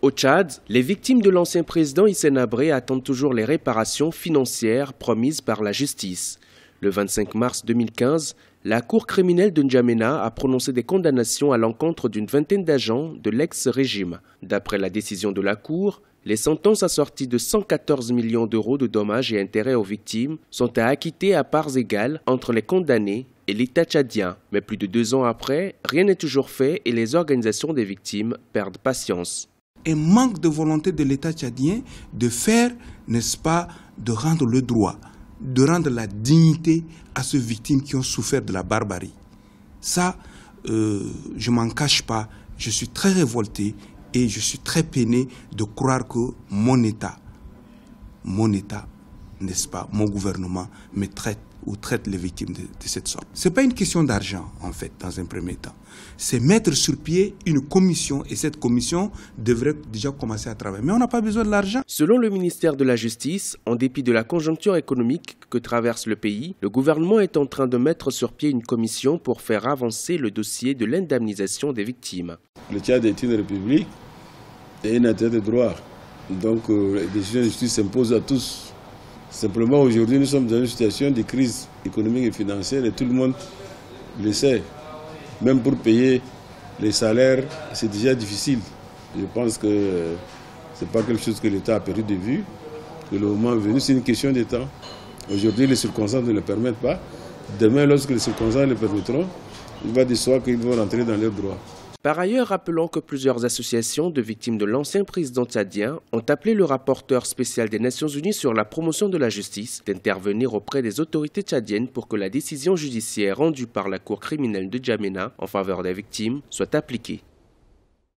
Au Tchad, les victimes de l'ancien président Hissène Habré attendent toujours les réparations financières promises par la justice. Le 25 mars 2015, la Cour criminelle de N'Djamena a prononcé des condamnations à l'encontre d'une vingtaine d'agents de l'ex-régime. D'après la décision de la Cour, les sentences assorties de 114 millions d'euros de dommages et intérêts aux victimes sont à acquitter à parts égales entre les condamnés et l'État tchadien. Mais plus de 2 ans après, rien n'est toujours fait et les organisations des victimes perdent patience. Un manque de volonté de l'État tchadien de faire, n'est-ce pas, de rendre le droit, de rendre la dignité à ces victimes qui ont souffert de la barbarie. Ça, je m'en cache pas, je suis très révolté et je suis très peiné de croire que mon État, n'est-ce pas, mon gouvernement me traite ou traite les victimes de cette sorte. Ce n'est pas une question d'argent, en fait, dans un premier temps. C'est mettre sur pied une commission, et cette commission devrait déjà commencer à travailler. Mais on n'a pas besoin de l'argent. Selon le ministère de la Justice, en dépit de la conjoncture économique que traverse le pays, le gouvernement est en train de mettre sur pied une commission pour faire avancer le dossier de l'indemnisation des victimes. Le Tchad est une république et une État de droit. Donc les décisions de justice s'imposent à tous. Simplement, aujourd'hui, nous sommes dans une situation de crise économique et financière et tout le monde le sait. Même pour payer les salaires, c'est déjà difficile. Je pense que ce n'est pas quelque chose que l'État a perdu de vue. Que le moment venu, c'est une question de temps. Aujourd'hui, les circonstances ne le permettent pas. Demain, lorsque les circonstances le permettront, il va de soi qu'ils vont rentrer dans leurs droits. Par ailleurs, rappelons que plusieurs associations de victimes de l'ancien président tchadien ont appelé le rapporteur spécial des Nations Unies sur la promotion de la justice d'intervenir auprès des autorités tchadiennes pour que la décision judiciaire rendue par la Cour criminelle de N'Djamena en faveur des victimes soit appliquée.